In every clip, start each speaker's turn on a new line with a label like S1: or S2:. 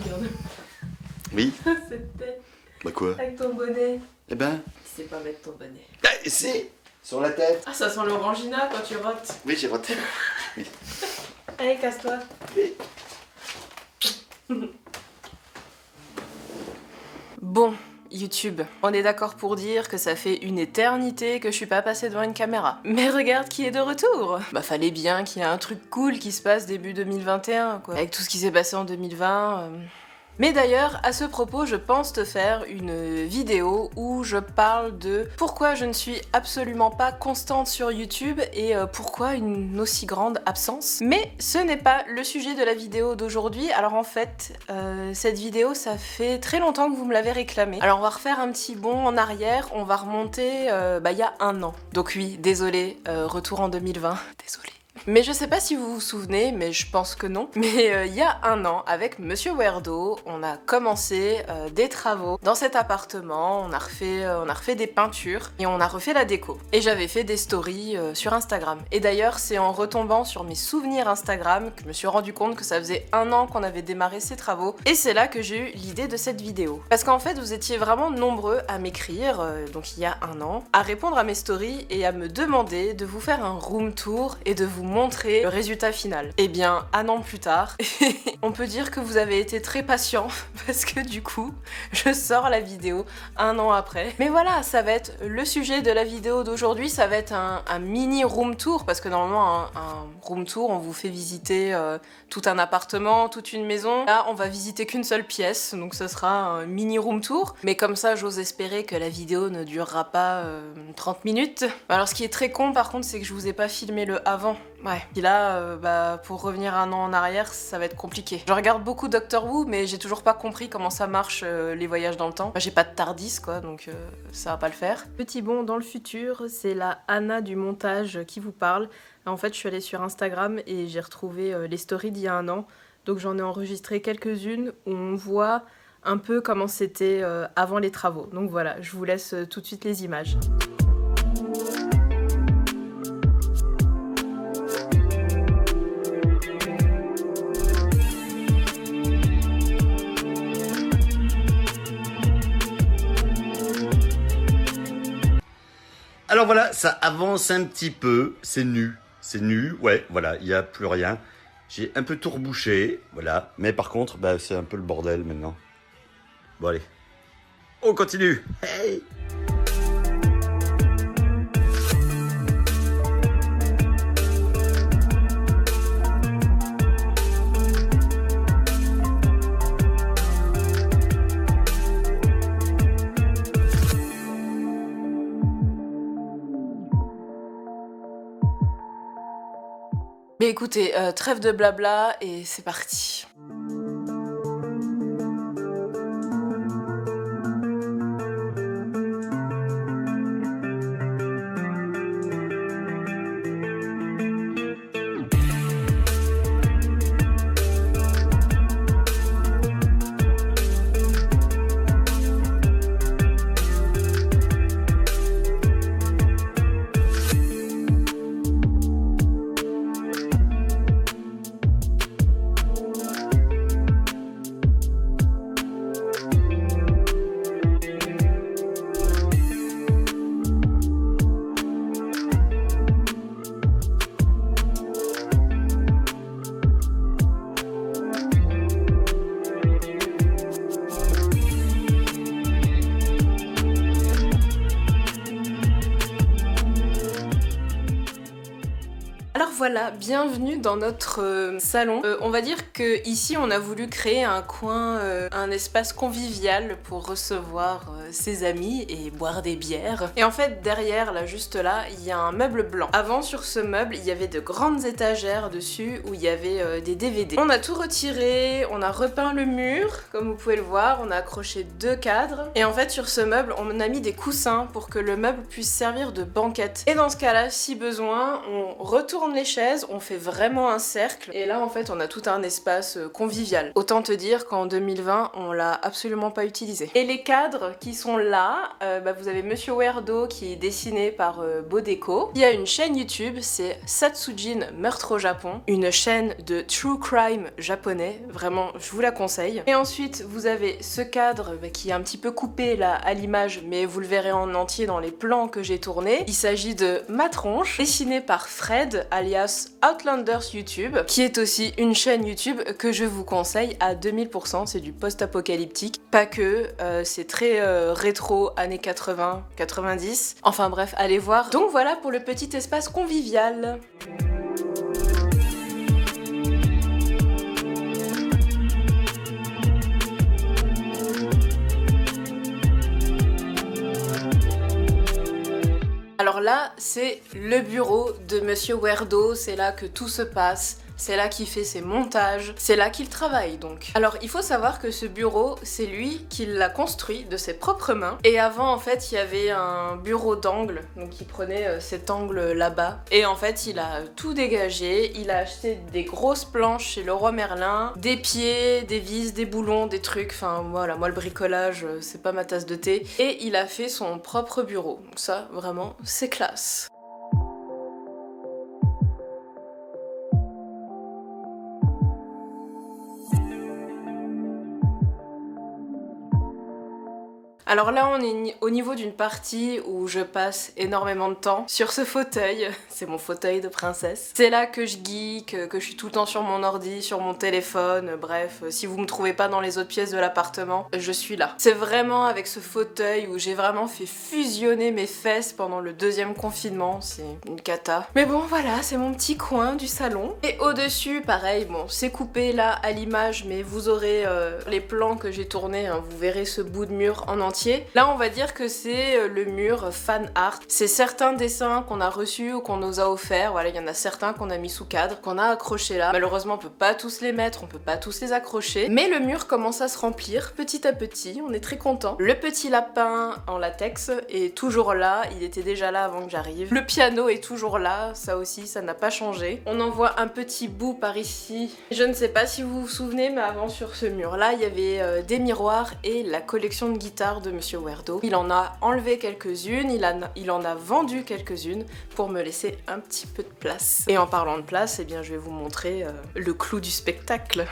S1: Regarde.
S2: Oui.
S1: Cette tête.
S2: Bah quoi?
S1: Avec ton bonnet.
S2: Eh ben.
S1: Tu sais pas mettre ton bonnet.
S2: Ah, c'est sur la tête.
S1: Ah, ça sent l'orangina quand tu rotes.
S2: Oui, j'ai roté. Oui.
S1: Allez, casse-toi.
S2: Oui.
S1: Bon, YouTube, on est d'accord pour dire que ça fait une éternité que je suis pas passée devant une caméra. Mais regarde qui est de retour. Bah fallait bien qu'il y ait un truc cool qui se passe début 2021, quoi. Avec tout ce qui s'est passé en 2020... Mais d'ailleurs, à ce propos, je pense te faire une vidéo où je parle de pourquoi je ne suis absolument pas constante sur YouTube et pourquoi une aussi grande absence. Mais ce n'est pas le sujet de la vidéo d'aujourd'hui. Alors en fait, cette vidéo, ça fait très longtemps que vous me l'avez réclamée. Alors on va refaire un petit bond en arrière, on va remonter il y a un an. Donc oui, désolé, retour en 2020, désolé. Mais je sais pas si vous vous souvenez, mais je pense que non. Mais il y a un an, avec Monsieur Werdo, on a commencé des travaux dans cet appartement, on a refait des peintures et on a refait la déco. Et j'avais fait des stories sur Instagram. Et d'ailleurs, c'est en retombant sur mes souvenirs Instagram que je me suis rendu compte que ça faisait un an qu'on avait démarré ces travaux. Et c'est là que j'ai eu l'idée de cette vidéo. Parce qu'en fait, vous étiez vraiment nombreux à m'écrire, donc il y a un an, à répondre à mes stories et à me demander de vous faire un room tour et de vous montrer le résultat final. Et bien, un an plus tard, on peut dire que vous avez été très patient parce que du coup, je sors la vidéo un an après. Mais voilà, ça va être le sujet de la vidéo d'aujourd'hui, ça va être un mini room tour parce que normalement, un room tour, on vous fait visiter tout un appartement, toute une maison. Là, on va visiter qu'une seule pièce, donc ce sera un mini room tour. Mais comme ça, j'ose espérer que la vidéo ne durera pas 30 minutes. Alors, ce qui est très con, par contre, c'est que je vous ai pas filmé le avant. Ouais. Puis là, pour revenir un an en arrière, ça va être compliqué. Je regarde beaucoup Doctor Who, mais j'ai toujours pas compris comment ça marche les voyages dans le temps. Enfin, j'ai pas de TARDIS, quoi, donc ça va pas le faire. Petit bond dans le futur, c'est la Anna du montage qui vous parle. En fait, je suis allée sur Instagram et j'ai retrouvé les stories d'il y a un an. Donc j'en ai enregistré quelques-unes où on voit un peu comment c'était avant les travaux. Donc voilà, je vous laisse tout de suite les images.
S2: Alors voilà, ça avance un petit peu, c'est nu, ouais, voilà, il n'y a plus rien. J'ai un peu tout rebouché, voilà, mais par contre, bah, c'est un peu le bordel maintenant. Bon allez, on continue. Hey!
S1: Mais écoutez, trêve de blabla et c'est parti. Alors voilà, bienvenue dans notre salon. On va dire que ici on a voulu créer un coin, un espace convivial pour recevoir ses amis et boire des bières. Et en fait derrière, là juste là, il y a un meuble blanc. Avant sur ce meuble, il y avait de grandes étagères dessus où il y avait des DVD. On a tout retiré, on a repeint le mur, comme vous pouvez le voir, on a accroché 2 cadres. Et en fait sur ce meuble, on a mis des coussins pour que le meuble puisse servir de banquette. Et dans ce cas-là, si besoin, on retourne les chaises, on fait vraiment un cercle. Et là, en fait, on a tout un espace convivial. Autant te dire qu'en 2020, on l'a absolument pas utilisé. Et les cadres qui sont là, vous avez Monsieur Werdo qui est dessiné par Bodeko. Il y a une chaîne YouTube, c'est Satsujin Meurtre au Japon, une chaîne de true crime japonais. Vraiment, je vous la conseille. Et ensuite, vous avez ce cadre qui est un petit peu coupé là à l'image, mais vous le verrez en entier dans les plans que j'ai tournés. Il s'agit de Ma Tronche, dessiné par Fred, alias Outlanders YouTube, qui est aussi une chaîne YouTube que je vous conseille à 2000%. C'est du post-apocalyptique, pas que, c'est très rétro, années 80, 90. Enfin bref, allez voir. Donc voilà pour le petit espace convivial. Alors là, c'est le bureau de Monsieur Werdo, c'est là que tout se passe. C'est là qu'il fait ses montages, c'est là qu'il travaille donc. Alors il faut savoir que ce bureau, c'est lui qui l'a construit de ses propres mains. Et avant en fait, il y avait un bureau d'angle, donc il prenait cet angle là-bas. Et en fait, il a tout dégagé, il a acheté des grosses planches chez Leroy Merlin, des pieds, des vis, des boulons, des trucs, enfin voilà, moi le bricolage, c'est pas ma tasse de thé. Et il a fait son propre bureau. Donc ça, vraiment, c'est classe. Alors là, on est au niveau d'une partie où je passe énormément de temps sur ce fauteuil. C'est mon fauteuil de princesse. C'est là que je geek, que je suis tout le temps sur mon ordi, sur mon téléphone, bref. Si vous me trouvez pas dans les autres pièces de l'appartement, je suis là. C'est vraiment avec ce fauteuil où j'ai vraiment fait fusionner mes fesses pendant le deuxième confinement. C'est une cata. Mais bon, voilà, c'est mon petit coin du salon. Et au-dessus, pareil, bon, c'est coupé là à l'image, mais vous aurez les plans que j'ai tournés, hein, vous verrez ce bout de mur en entier. Là, on va dire que c'est le mur fan art. C'est certains dessins qu'on a reçus ou qu'on nous a offerts. Voilà, il y en a certains qu'on a mis sous cadre, qu'on a accrochés là. Malheureusement, on peut pas tous les mettre, on peut pas tous les accrocher. Mais le mur commence à se remplir petit à petit. On est très content. Le petit lapin en latex est toujours là. Il était déjà là avant que j'arrive. Le piano est toujours là. Ça aussi, ça n'a pas changé. On en voit un petit bout par ici. Je ne sais pas si vous vous souvenez, mais avant sur ce mur-là, il y avait des miroirs et la collection de guitares de Monsieur Werdo. Il en a enlevé quelques-unes, il en a vendu quelques-unes pour me laisser un petit peu de place. Et en parlant de place, eh bien je vais vous montrer le clou du spectacle.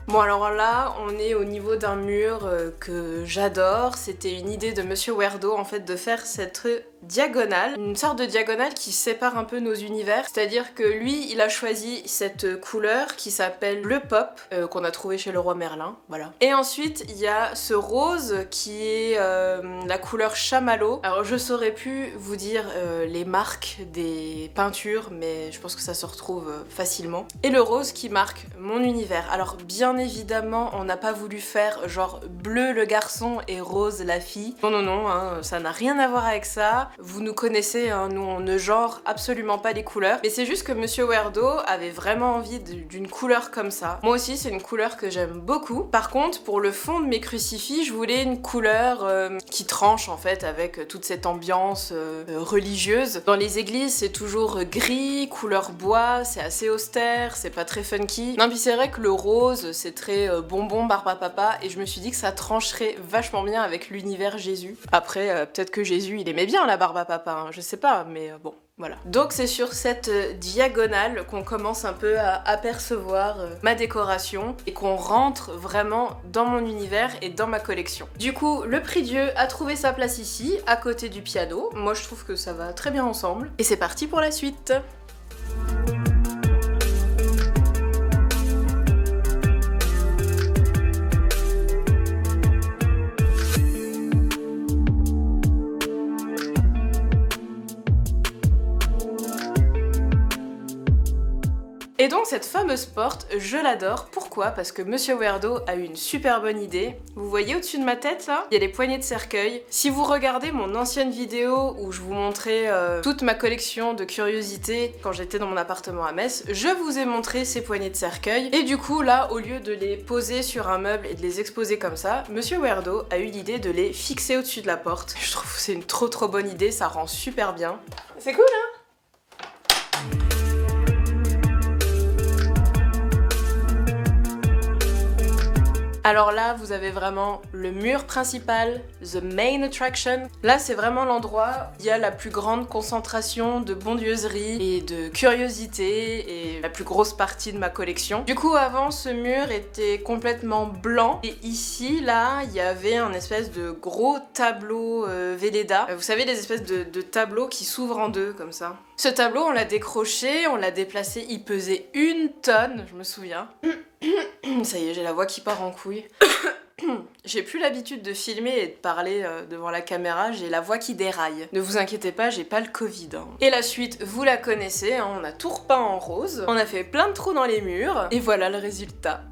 S1: Bon alors là, on est au niveau d'un mur que j'adore. C'était une idée de Monsieur Werdo en fait de faire cette diagonale, une sorte de diagonale qui sépare un peu nos univers. C'est-à-dire que lui, il a choisi cette couleur qui s'appelle le pop, qu'on a trouvé chez Leroy Merlin, voilà. Et ensuite, il y a ce rose qui est la couleur chamallow. Alors je saurais plus vous dire les marques des peintures, mais je pense que ça se retrouve facilement. Et le rose qui marque mon univers. Alors bien évidemment, on n'a pas voulu faire genre bleu le garçon et rose la fille. Non, non, non, hein, ça n'a rien à voir avec ça. Vous nous connaissez, hein, nous on ne genre absolument pas les couleurs. Mais c'est juste que Monsieur Werdo avait vraiment envie d'une couleur comme ça. Moi aussi, c'est une couleur que j'aime beaucoup. Par contre, pour le fond de mes crucifix, je voulais une couleur qui tranche en fait avec toute cette ambiance religieuse. Dans les églises, c'est toujours gris, couleur bois, c'est assez austère, c'est pas très funky. Non, puis c'est vrai que le rose, c'est très bonbon, barbe à papa, et je me suis dit que ça trancherait vachement bien avec l'univers Jésus. Après, peut-être que Jésus, il aimait bien la barbe à papa, hein, je sais pas, mais bon. Voilà. Donc c'est sur cette diagonale qu'on commence un peu à apercevoir ma décoration et qu'on rentre vraiment dans mon univers et dans ma collection. Du coup, le prie-dieu a trouvé sa place ici, à côté du piano. Moi je trouve que ça va très bien ensemble. Et c'est parti pour la suite. Et donc cette fameuse porte, je l'adore. Pourquoi ? pourquoi, parce que Monsieur Weirdo a eu une super bonne idée. Vous voyez au-dessus de ma tête là, il y a les poignées de cercueil. Si vous regardez mon ancienne vidéo où je vous montrais toute ma collection de curiosités quand j'étais dans mon appartement à Metz, je vous ai montré ces poignées de cercueil. Et du coup là, au lieu de les poser sur un meuble et de les exposer comme ça, Monsieur Weirdo a eu l'idée de les fixer au-dessus de la porte. Je trouve que c'est une trop bonne idée, ça rend super bien. C'est cool hein? Alors là, vous avez vraiment le mur principal, the main attraction. Là, c'est vraiment l'endroit où il y a la plus grande concentration de bondieuserie et de curiosité et la plus grosse partie de ma collection. Du coup, avant, ce mur était complètement blanc et ici, là, il y avait un espèce de gros tableau Velleda. Vous savez, les espèces de tableaux qui s'ouvrent en deux, comme ça. Ce tableau, on l'a décroché, on l'a déplacé, il pesait 1 tonne, je me souviens. Ça y est, j'ai la voix qui part en couille. J'ai plus l'habitude de filmer et de parler devant la caméra, j'ai la voix qui déraille. Ne vous inquiétez pas, j'ai pas le Covid. Hein. Et la suite, vous la connaissez, hein, on a tout repeint en rose, on a fait plein de trous dans les murs, et voilà le résultat.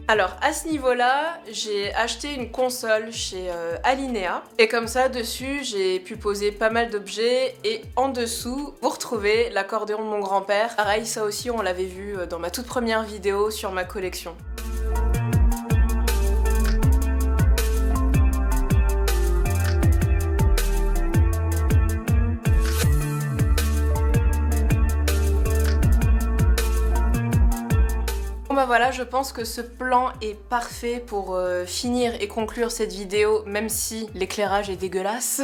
S1: Alors à ce niveau-là, j'ai acheté une console chez Alinea et comme ça dessus j'ai pu poser pas mal d'objets et en dessous vous retrouvez l'accordéon de mon grand-père. Pareil, ça aussi on l'avait vu dans ma toute première vidéo sur ma collection. Bon bah voilà, je pense que ce plan est parfait pour finir et conclure cette vidéo, même si l'éclairage est dégueulasse.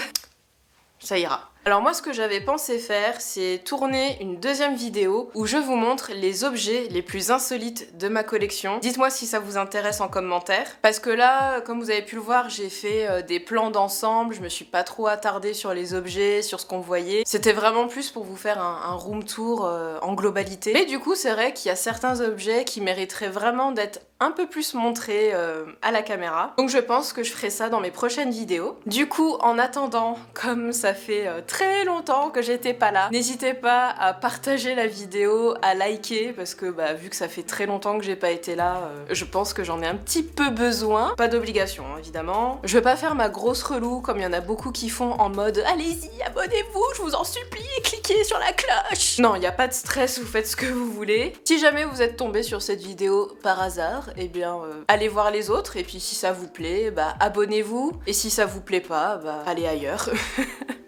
S1: Ça ira. Alors moi ce que j'avais pensé faire, c'est tourner une deuxième vidéo où je vous montre les objets les plus insolites de ma collection. Dites-moi si ça vous intéresse en commentaire. Parce que là, comme vous avez pu le voir, j'ai fait des plans d'ensemble, je me suis pas trop attardée sur les objets, sur ce qu'on voyait. C'était vraiment plus pour vous faire un room tour en globalité. Mais du coup, c'est vrai qu'il y a certains objets qui mériteraient vraiment d'être un peu plus montrés à la caméra. Donc je pense que je ferai ça dans mes prochaines vidéos. Du coup, en attendant, comme ça fait très longtemps que j'étais pas là, n'hésitez pas à partager la vidéo, à liker, parce que bah, vu que ça fait très longtemps que j'ai pas été là, je pense que j'en ai un petit peu besoin. Pas d'obligation, hein, évidemment. Je vais pas faire ma grosse relou comme il y en a beaucoup qui font en mode « Allez-y, abonnez-vous, je vous en supplie, et cliquez sur la cloche !» Non, il n'y a pas de stress, vous faites ce que vous voulez. Si jamais vous êtes tombé sur cette vidéo par hasard, eh bien, allez voir les autres, et puis si ça vous plaît, bah abonnez-vous, et si ça vous plaît pas, bah allez ailleurs.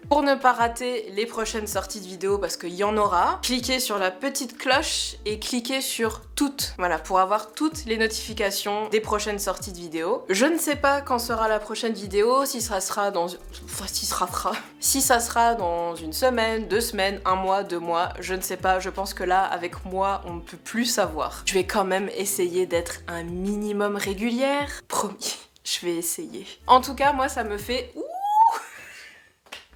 S1: Pour ne pas rater les prochaines sorties de vidéos, parce qu'il y en aura, cliquez sur la petite cloche et cliquez sur toutes, voilà, pour avoir toutes les notifications des prochaines sorties de vidéos. Je ne sais pas quand sera la prochaine vidéo, si ça sera dans... Si ça sera dans une semaine, 2 semaines, 1 mois, 2 mois, je ne sais pas, je pense que là, avec moi, on ne peut plus savoir. Je vais quand même essayer d'être un minimum régulière, promis, je vais essayer. En tout cas, moi, ça me fait...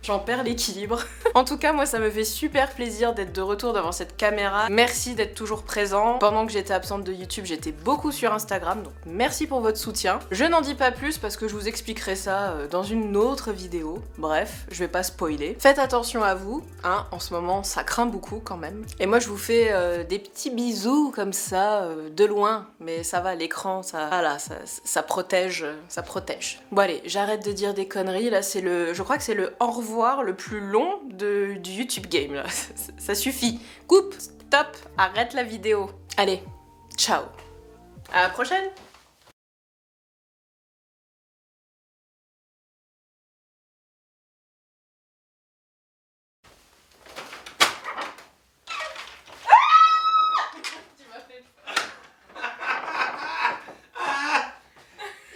S1: J'en perds l'équilibre. En tout cas, moi, ça me fait super plaisir d'être de retour devant cette caméra. Merci d'être toujours présent. Pendant que j'étais absente de YouTube, j'étais beaucoup sur Instagram, donc merci pour votre soutien. Je n'en dis pas plus parce que je vous expliquerai ça dans une autre vidéo. Bref, je vais pas spoiler. Faites attention à vous, hein, en ce moment, ça craint beaucoup quand même. Et moi, je vous fais des petits bisous comme ça, de loin. Mais ça va, l'écran, ça... Voilà, ça protège, ça protège. Bon allez, j'arrête de dire des conneries, là, c'est le... Je crois que c'est le au revoir le plus long du YouTube game là. Ça suffit. Coupe, stop, arrête la vidéo. Allez, ciao. À la prochaine.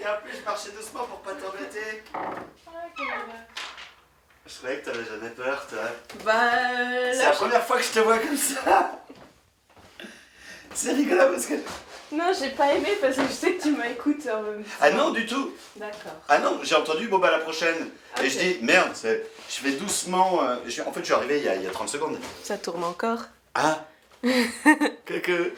S2: Et en plus, je marchais doucement pour pas t'embêter. Je croyais que t'avais jamais peur, toi.
S1: Bah...
S2: C'est la première fois que je te vois comme ça. C'est rigolo parce que...
S1: Non, j'ai pas aimé parce que je sais que tu m'écoutes en même temps.
S2: Ah non, du tout.
S1: D'accord.
S2: Ah non, j'ai entendu, bon bah à la prochaine.
S1: Ok.
S2: Et je dis, merde, je fais doucement. En fait, je suis arrivé il y a 30 secondes.
S1: Ça tourne encore.
S2: Ah. Que.